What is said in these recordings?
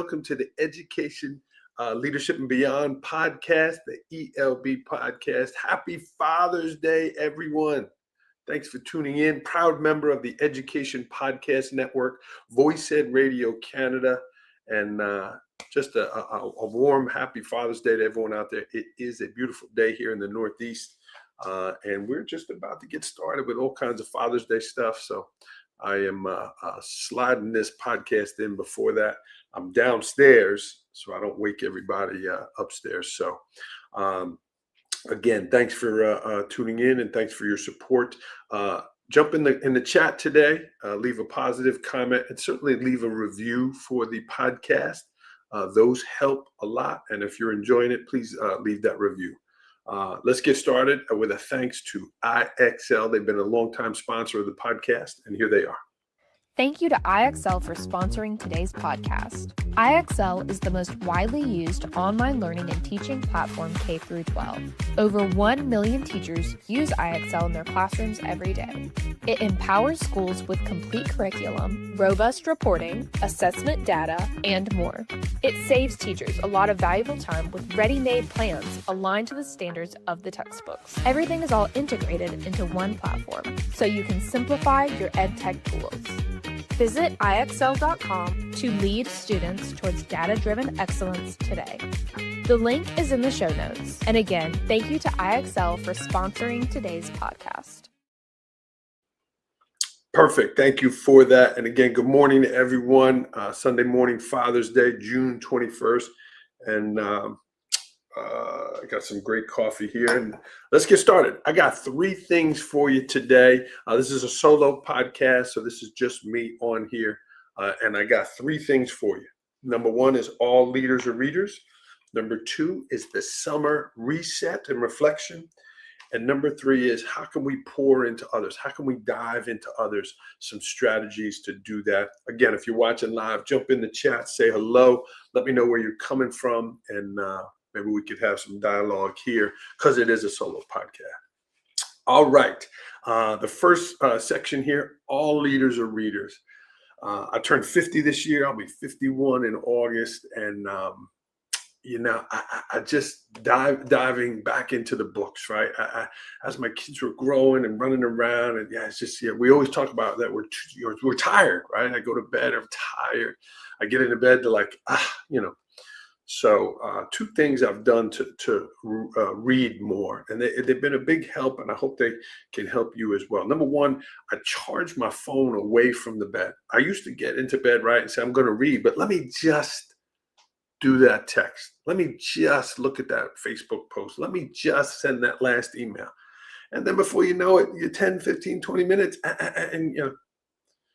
welcome to the Education, Leadership and Beyond podcast, the ELB podcast. Happy Father's Day, everyone. Thanks for tuning in. Proud member of the Education Podcast Network, VoiceEd Radio Canada, and just a warm, happy Father's Day to everyone out there. It is a beautiful day here in the Northeast, and we're just about to get started with all kinds of Father's Day stuff. So I am sliding this podcast in before that. I'm downstairs, so I don't wake everybody upstairs. So again, thanks for tuning in, and thanks for your support. Jump in the chat today, leave a positive comment, and certainly leave a review for the podcast. Those help a lot, and if you're enjoying it, please leave that review. Let's get started with a thanks to IXL. They've been a longtime sponsor of the podcast, and here they are. Thank you to IXL for sponsoring today's podcast. IXL is the most widely used online learning and teaching platform K-12. Over 1 million teachers use IXL in their classrooms every day. It empowers schools with complete curriculum, robust reporting, assessment data, and more. It saves teachers a lot of valuable time with ready-made plans aligned to the standards of the textbooks. Everything is all integrated into one platform, so you can simplify your EdTech tools. Visit IXL.com to lead students towards data-driven excellence today. The link is in the show notes. And again, thank you to IXL for sponsoring today's podcast. Perfect. Thank you for that. And again, good morning to everyone. Sunday morning, Father's Day, June 21st. And I got some great coffee here, and let's get started. I got 3 things for you today. This is a solo podcast, so this is just me on here, and I got 3 things for you. Number 1 is all leaders are readers. Number 2 is the summer reset and reflection. And number 3 is how can we pour into others? How can we dive into others? Some strategies to do that. Again, if you're watching live, jump in the chat, say hello. Let me know where you're coming from, and maybe we could have some dialogue here because it is a solo podcast. All right. The first section here, all leaders are readers. I turned 50 this year. I'll be 51 in August. And, I just diving back into the books, right? As my kids were growing and running around, and it's just, we always talk about that we're tired, right? I go to bed, I'm tired. I get into bed to So 2 things I've done to read more, and they've been a big help, and I hope they can help you as well. Number 1, I charge my phone away from the bed. I used to get into bed, right, and say, I'm going to read, but let me just do that text. Let me just look at that Facebook post. Let me just send that last email. And then before you know it, you're 10, 15, 20 minutes,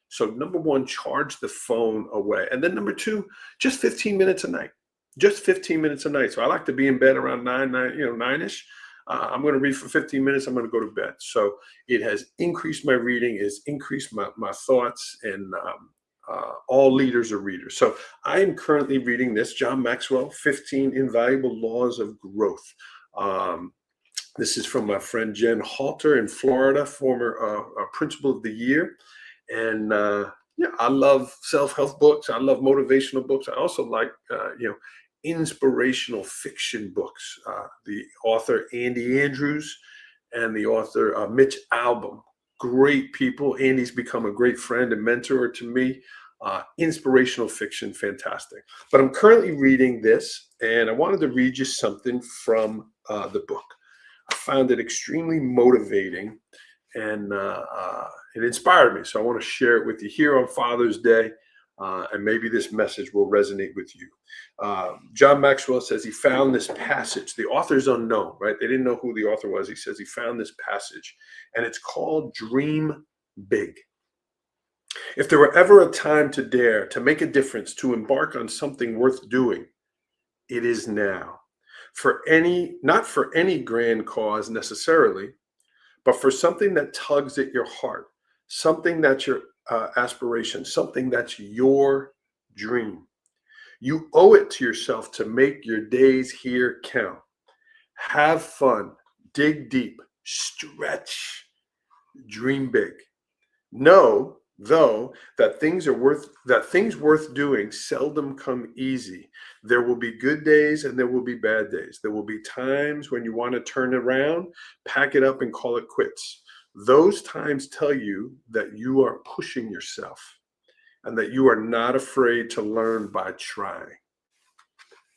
So number 1, charge the phone away. And then number 2, just 15 minutes a night. Just 15 minutes a night. So I like to be in bed around 9-ish. I'm going to read for 15 minutes. I'm going to go to bed. So it has increased my reading, it's increased my thoughts, and all leaders are readers. So I am currently reading this, John Maxwell, 15 Invaluable Laws of Growth. This is from my friend Jen Halter in Florida, former Principal of the Year. And I love self-help books. I love motivational books. I also like, inspirational fiction books. The author Andy Andrews and the author Mitch Albom, great people. Andy's become a great friend and mentor to me. Inspirational fiction, fantastic. But I'm currently reading this, and I wanted to read you something from the book. I found it extremely motivating, and it inspired me. So I want to share it with you here on Father's Day. And maybe this message will resonate with you. John Maxwell says he found this passage. The author's unknown, right? They didn't know who the author was. He says he found this passage, and it's called Dream Big. If there were ever a time to dare, to make a difference, to embark on something worth doing, it is now. Not for any grand cause necessarily, but for something that tugs at your heart, something that's your aspiration, something that's your dream. You owe it to yourself to make your days here count. Have fun, dig deep, stretch, dream big. Know though that things worth doing seldom come easy. There will be good days and there will be bad days. There will be times when you want to turn around, pack it up and call it quits. Those times tell you that you are pushing yourself and that you are not afraid to learn by trying.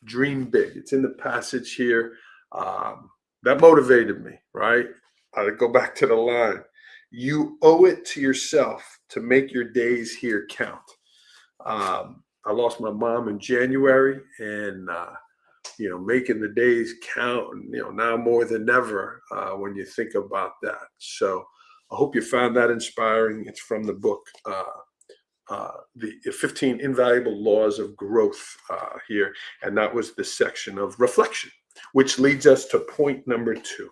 Dream big. It's in the passage here. That motivated me, right? I go back to the line. You owe it to yourself to make your days here count. I lost my mom in January, and making the days count, now more than ever when you think about that. So I hope you found that inspiring. It's from the book, the 15 Invaluable Laws of Growth here, and that was the section of reflection, which leads us to point number 2.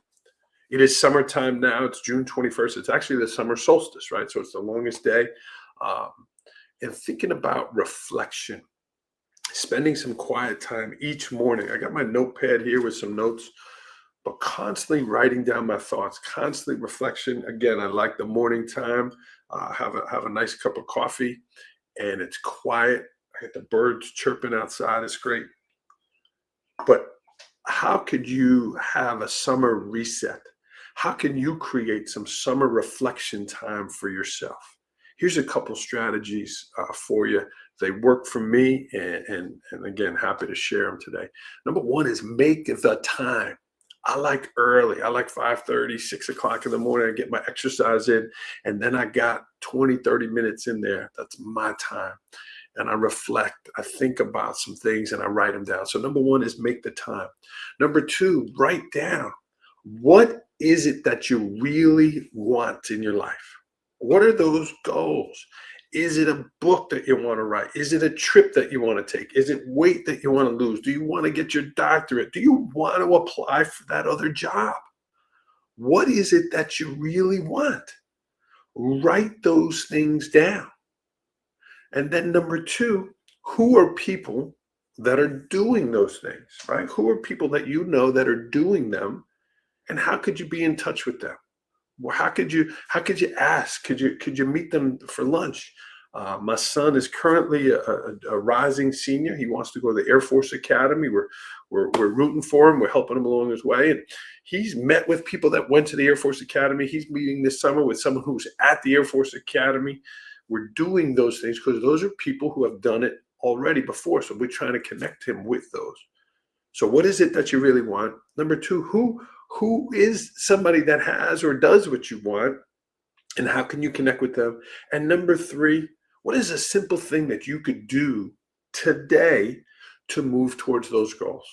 It is summertime now. It's June 21st. It's actually the summer solstice, right? So it's the longest day. And thinking about reflection, spending some quiet time each morning. I got my notepad here with some notes, but constantly writing down my thoughts, constantly reflection. Again, I like the morning time. Have a nice cup of coffee, and it's quiet. I get the birds chirping outside. It's great. But how could you have a summer reset? How can you create some summer reflection time for yourself? Here's a couple strategies for you. They work for me, and again, happy to share them today. Number 1 is make the time. I like early. I like 5:30, 6 o'clock in the morning. I get my exercise in, and then I got 20, 30 minutes in there. That's my time. And I reflect. I think about some things, and I write them down. So number 1 is make the time. Number 2, write down. What is it that you really want in your life? What are those goals? Is it a book that you want to write? Is it a trip that you want to take? Is it weight that you want to lose? Do you want to get your doctorate? Do you want to apply for that other job? What is it that you really want? Write those things down. And then number 2, who are people that are doing those things, right? Who are people that you know that are doing them, and how could you be in touch with them? Well, how could you ask? Could you meet them for lunch? My son is currently a rising senior. He wants to go to the Air Force Academy. We're rooting for him. We're helping him along his way. And he's met with people that went to the Air Force Academy. He's meeting this summer with someone who's at the Air Force Academy. We're doing those things because those are people who have done it already before. So we're trying to connect him with those. So what is it that you really want? Number 2, who is somebody that has or does what you want, and how can you connect with them? And number 3, what is a simple thing that you could do today to move towards those goals?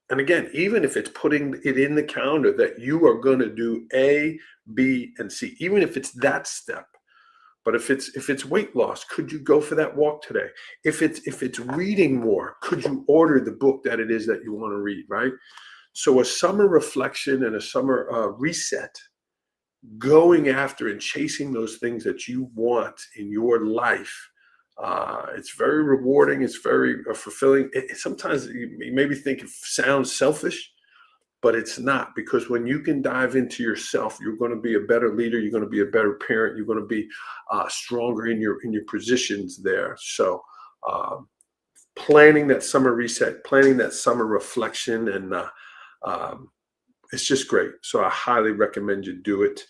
And again, even if it's putting it in the calendar that you are going to do A, B, and C, even if it's that step. But if it's weight loss, could you go for that walk today? If it's reading more, could you order the book that it is that you want to read, right? So a summer reflection and a summer reset, going after and chasing those things that you want in your life. It's very rewarding. It's very fulfilling. Sometimes you maybe think it sounds selfish, but it's not, because when you can dive into yourself, you're going to be a better leader. You're going to be a better parent. You're going to be stronger in your positions there. So planning that summer reset, planning that summer reflection, and it's just great. So I highly recommend you do it.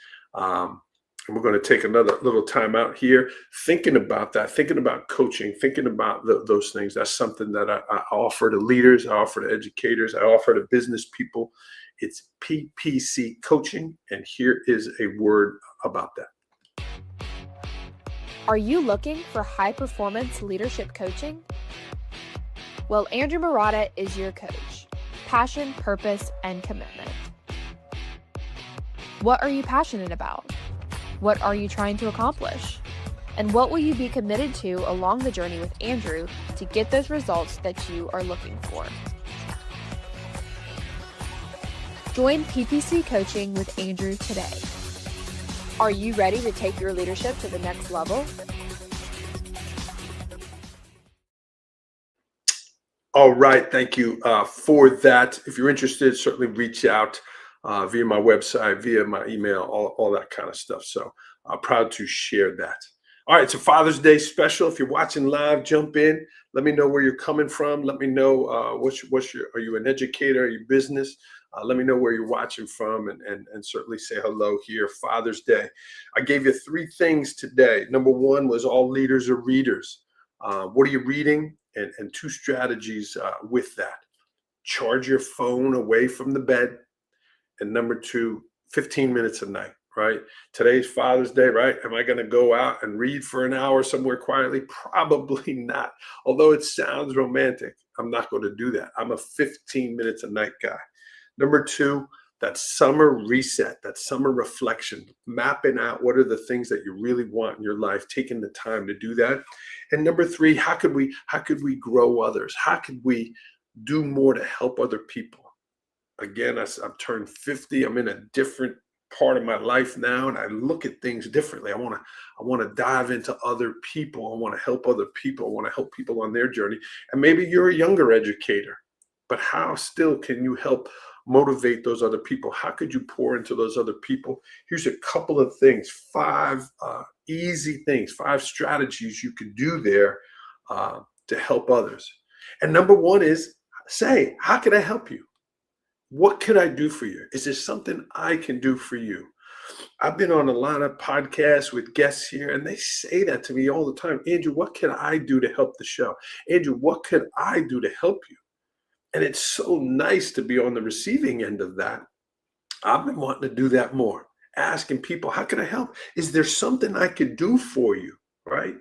And we're going to take another little time out here, thinking about that, thinking about coaching, thinking about those things. That's something that I offer to leaders, I offer to educators, I offer to business people. It's PPC coaching. And here is a word about that. Are you looking for high-performance leadership coaching? Well, Andrew Marotta is your coach. Passion, purpose, and commitment. What are you passionate about? What are you trying to accomplish? And what will you be committed to along the journey with Andrew to get those results that you are looking for? Join PPC Coaching with Andrew today. Are you ready to take your leadership to the next level? All right. Thank you for that. If you're interested, certainly reach out via my website, via my email, all that kind of stuff. So I'm proud to share that. All right, it's a Father's Day special. If you're watching live, jump in. Let me know where you're coming from. Let me know are you an educator? Are you business? Let me know where you're watching from, and certainly say hello here. Father's Day. I gave you 3 things today. Number 1 was all leaders are readers. What are you reading? And 2 strategies with that. Charge your phone away from the bed. And number 2, 15 minutes a night. Right? Today's Father's Day, right? Am I going to go out and read for an hour somewhere quietly? Probably not. Although it sounds romantic, I'm not going to do that. I'm a 15 minutes a night guy. Number 2, that summer reset, that summer reflection, mapping out what are the things that you really want in your life, taking the time to do that. And number 3, how could we grow others? How could we do more to help other people? Again, I've turned 50. I'm in a different part of my life now, and I look at things differently. I want to dive into other people. I want to help other people. I want to help people on their journey. And maybe you're a younger educator, but how still can you help motivate those other people? How could you pour into those other people? Here's a couple of things, 5 easy things, 5 strategies you can do there to help others. And number 1 is say, how can I help you? What can I do for you? Is there something I can do for you? I've been on a lot of podcasts with guests here, and they say that to me all the time. Andrew, what can I do to help the show? Andrew, what could I do to help you? And it's so nice to be on the receiving end of that. I've been wanting to do that more, asking people, how can I help? Is there something I could do for you, right?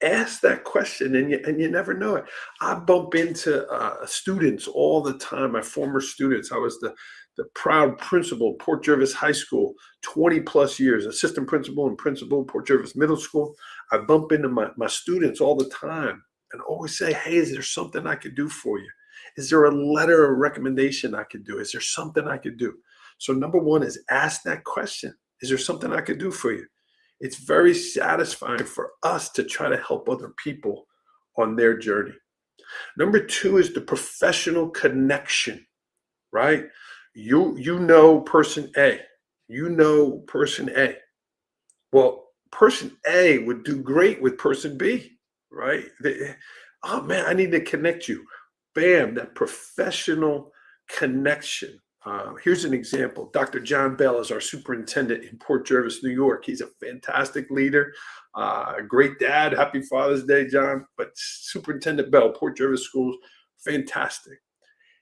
Ask that question, and you never know it. I bump into students all the time, my former students. I was the proud principal, Port Jervis High School, 20 plus years, assistant principal and principal, Port Jervis Middle School. I bump into my students all the time and always say, hey, is there something I could do for you? Is there a letter or recommendation I could do? Is there something I could do? So number 1 is ask that question. Is there something I could do for you? It's very satisfying for us to try to help other people on their journey. Number 2 is the professional connection, right? You know person A. You know person A. Well, person A would do great with person B, right? Oh man, I need to connect you. Bam, that professional connection. Here's an example. Dr. John Bell is our superintendent in Port Jervis, New York. He's a fantastic leader, a great dad. Happy Father's Day, John. But Superintendent Bell, Port Jervis Schools, fantastic.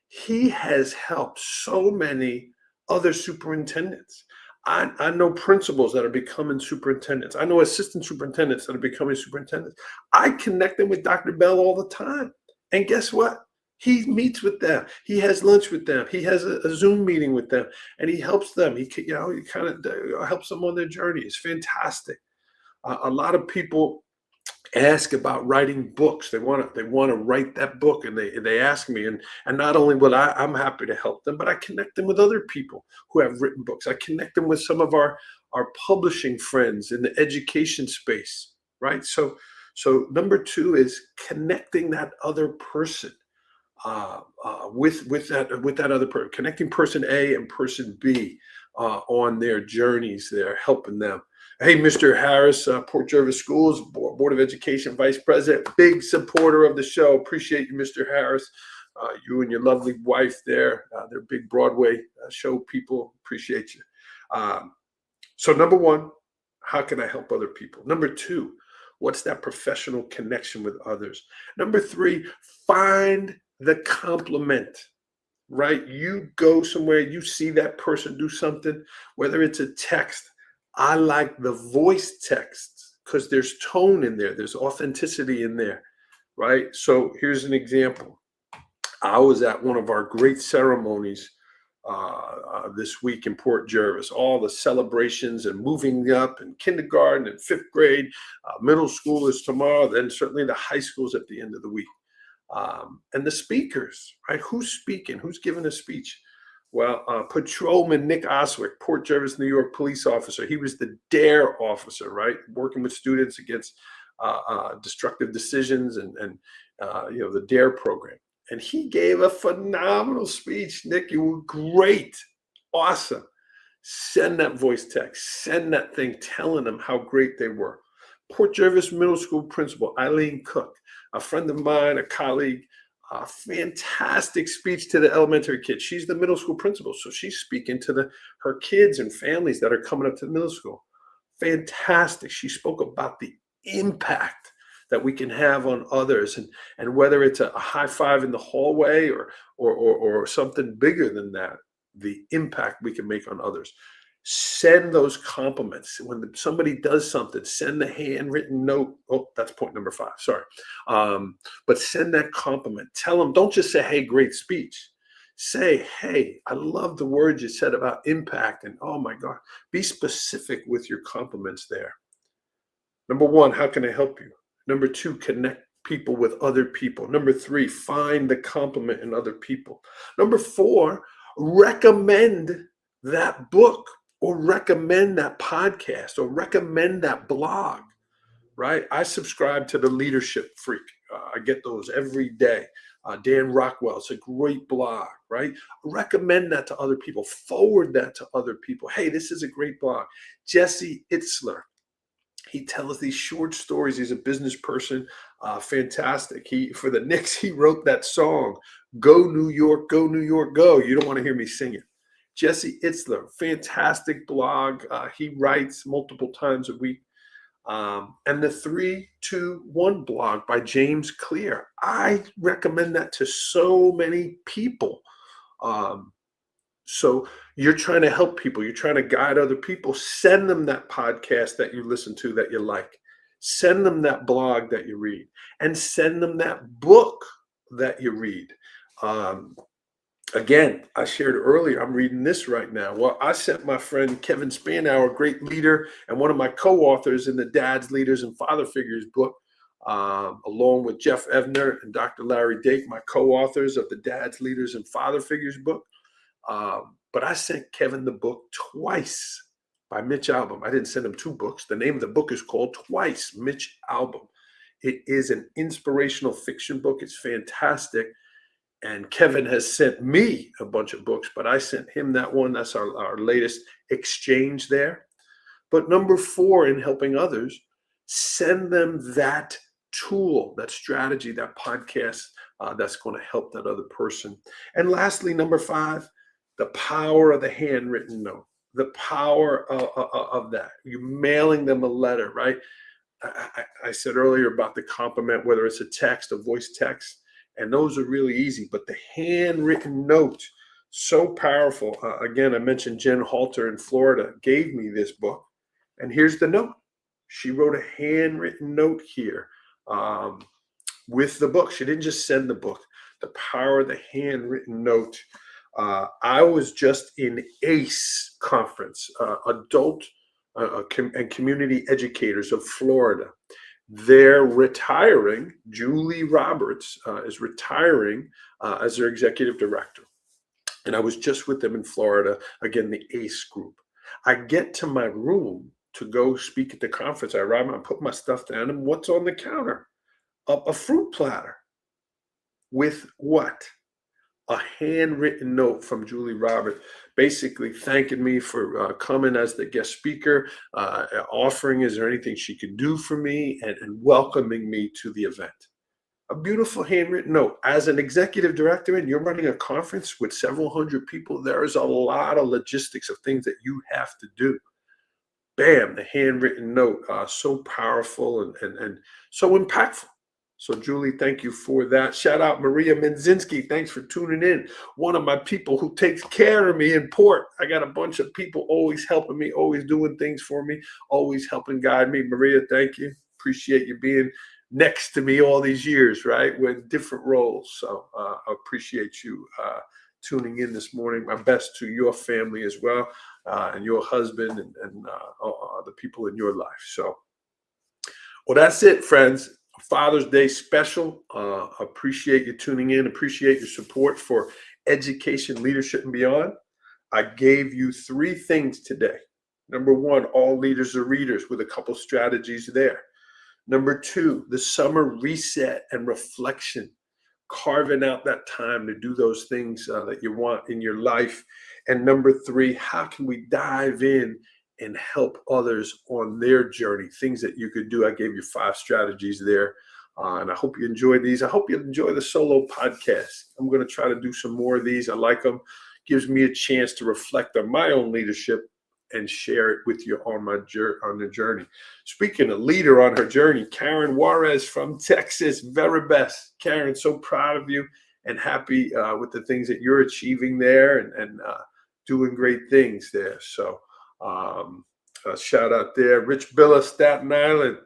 He has helped so many other superintendents. I know principals that are becoming superintendents. I know assistant superintendents that are becoming superintendents. I connect them with Dr. Bell all the time. And guess what? He meets with them. He has lunch with them. He has a Zoom meeting with them, and he helps them. He kind of helps them on their journey. It's fantastic. A lot of people ask about writing books. They want to write that book, and they ask me. And not only will I'm happy to help them, but I connect them with other people who have written books. I connect them with some of our publishing friends in the education space, right? So number 2 is connecting that other person. With that other person, connecting person A and person B on their journeys there, helping them. Hey, Mr. Harris, Port Jervis Schools Board of Education Vice President, big supporter of the show. Appreciate you, Mr. Harris. You and your lovely wife there. They're big Broadway show people. Appreciate you. So number 1, how can I help other people? Number 2, what's that professional connection with others? Number 3, find the compliment, right? You go somewhere, you see that person do something, whether it's a text. I like the voice text because there's tone in there. There's authenticity in there, right? So here's an example. I was at one of our great ceremonies this week in Port Jervis, all the celebrations and moving up in kindergarten and 5th grade, middle school is tomorrow, then certainly the high schools at the end of the week. And the speakers, right? Who's speaking? Who's giving a speech? Well, Patrolman Nick Oswick, Port Jervis, New York police officer. He was the DARE officer, right? Working with students against destructive decisions and the DARE program. And he gave a phenomenal speech. Nick, you were great. Awesome. Send that voice text. Send that thing telling them how great they were. Port Jervis Middle School principal, Eileen Cook, a friend of mine, a colleague, a fantastic speech to the elementary kids. She's the middle school principal, so she's speaking to her kids and families that are coming up to the middle school. Fantastic. She spoke about the impact that we can have on others, and whether it's a high five in the hallway or something bigger than that, the impact we can make on others. Send those compliments. When somebody does something, send the handwritten note. Oh, that's point number 5. Sorry. But send that compliment. Tell them, don't just say, hey, great speech. Say, hey, I love the words you said about impact. And oh my God, be specific with your compliments there. Number 1, how can I help you? Number 2, connect people with other people. Number 3, find the compliment in other people. Number 4, recommend that book, or recommend that podcast, or recommend that blog, right? I subscribe to the Leadership Freak. I get those every day. Dan Rockwell, it's a great blog, right? Recommend that to other people. Forward that to other people. Hey, this is a great blog. Jesse Itzler, he tells these short stories. He's a business person, fantastic. For the Knicks, he wrote that song, Go New York, Go New York, Go. You don't want to hear me sing it. Jesse Itzler, fantastic blog. He writes multiple times a week. And the 3-2-1 blog by James Clear. I recommend that to so many people. So you're trying to help people. You're trying to guide other people. Send them that podcast that you listen to that you like. Send them that blog that you read. And send them that book that you read. Again, I shared earlier, I'm reading this right now. Well, I sent my friend Kevin Spanower, a great leader and one of my co-authors in the Dads, Leaders, and Father Figures book, along with Jeff Evner and Dr. Larry Dake, my co-authors of the Dads, Leaders, and Father Figures book. But I sent Kevin the book Twice by Mitch Albom. I didn't send him 2 books. The name of the book is called Twice, Mitch Albom. It is an inspirational fiction book. It's fantastic. And Kevin has sent me a bunch of books, but I sent him that one. That's our latest exchange there. But number 4, in helping others, send them that tool, that strategy, that podcast that's going to help that other person. And lastly, number 5, the power of the handwritten note, the power of that. You mailing them a letter, right? I said earlier about the compliment, whether it's a text, a voice text. And those are really easy, but the handwritten note, so powerful. Again, I mentioned Jen Halter in Florida gave me this book, and here's the note. She wrote a handwritten note here with the book. She didn't just send the book. The power of the handwritten note. I was just in ACE conference, Adult and Community Educators of Florida. They're retiring. Julie Roberts is retiring as their executive director. And I was just with them in Florida, again, the ACE group. I get to my room to go speak at the conference. I arrive, I put my stuff down, and what's on the counter? A fruit platter with what? A handwritten note from Julie Roberts, basically thanking me for coming as the guest speaker, offering is there anything she can do for me, and welcoming me to the event. A beautiful handwritten note. As an executive director and you're running a conference with several hundred people, there is a lot of logistics of things that you have to do. Bam, the handwritten note, so powerful and so impactful. So Julie, thank you for that. Shout out Maria Menzinski. Thanks for tuning in. One of my people who takes care of me in Port. I got a bunch of people always helping me, always doing things for me, always helping guide me. Maria, thank you. Appreciate you being next to me all these years, right? We're in different roles. So I appreciate you tuning in this morning. My best to your family as well, and your husband and the people in your life. So, well, that's it, friends. Father's Day special. Appreciate you tuning in. Appreciate your support for Education, Leadership, and Beyond. I gave you 3 things today. Number 1, all leaders are readers, with a couple strategies there. Number 2, the summer reset and reflection, carving out that time to do those things that you want in your life. And number 3, how can we dive in and help others on their journey, things that you could do. I gave you 5 strategies there. And I hope you enjoy these. I hope you enjoy the solo podcast. I'm going to try to do some more of these. I like them. Gives me a chance to reflect on my own leadership and share it with you on the journey. Speaking of leader on her journey, Karen Juarez from Texas, very best. Karen, so proud of you and happy with the things that you're achieving there and doing great things there. So shout out there. Rich Billa, Staten Island.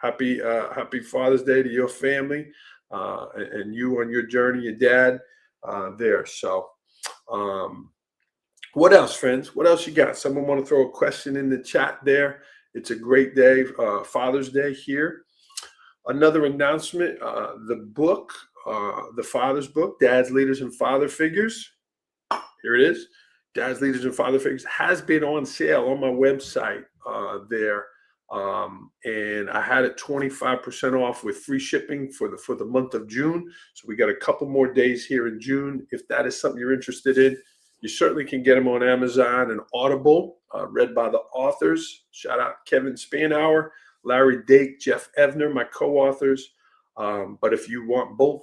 Happy Father's Day to your family and you on your journey, your dad there. So what else, friends? What else you got? Someone want to throw a question in the chat there? It's a great day, Father's Day here. Another announcement, the book, the Father's Book, Dads, Leaders, and Father Figures. Here it is. Dads, Leaders, and Father Figures has been on sale on my website there. And I had it 25% off with free shipping for the month of June. So we got a couple more days here in June. If that is something you're interested in, you certainly can get them on Amazon and Audible, read by the authors. Shout out Kevin Spanauer, Larry Dake, Jeff Evner, my co-authors. But if you want both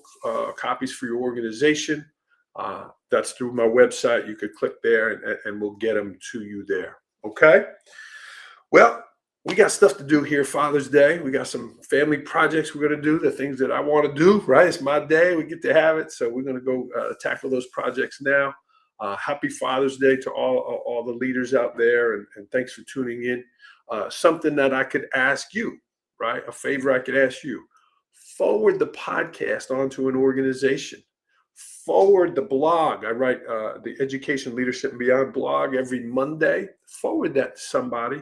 copies for your organization, that's through my website. You could click there and we'll get them to you there. Okay. Well, we got stuff to do here, Father's Day. We got some family projects we're going to do, the things that I want to do, right? It's my day. We get to have it. So we're going to go tackle those projects now. Happy Father's Day to all the leaders out there. And thanks for tuning in. Something that I could ask you, right? A favor I could ask you. Forward the podcast onto an organization. Forward the blog. I write the Education, Leadership, and Beyond blog every Monday. Forward that to somebody.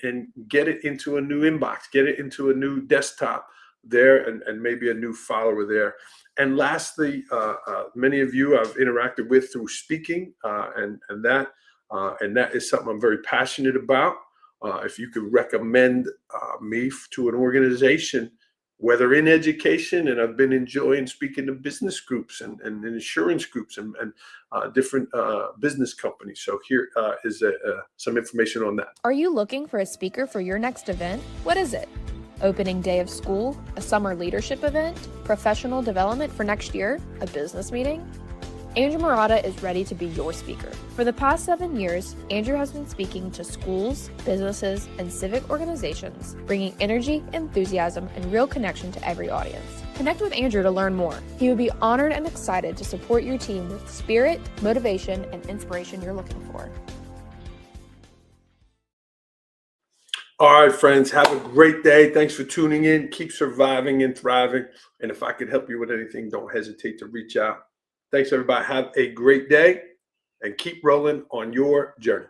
And get it into a new inbox, get it into a new desktop there, and maybe a new follower there. And lastly, many of you I've interacted with through speaking, and that is something I'm very passionate about. If you could recommend me to an organization, whether in education, and I've been enjoying speaking to business groups and insurance groups and different business companies. So here is some information on that. Are you looking for a speaker for your next event? What is it? Opening day of school? A summer leadership event? Professional development for next year? A business meeting? Andrew Marotta is ready to be your speaker. For the past 7 years, Andrew has been speaking to schools, businesses, and civic organizations, bringing energy, enthusiasm, and real connection to every audience. Connect with Andrew to learn more. He would be honored and excited to support your team with spirit, motivation, and inspiration you're looking for. All right, friends, have a great day. Thanks for tuning in. Keep surviving and thriving. And if I could help you with anything, don't hesitate to reach out. Thanks, everybody. Have a great day and keep rolling on your journey.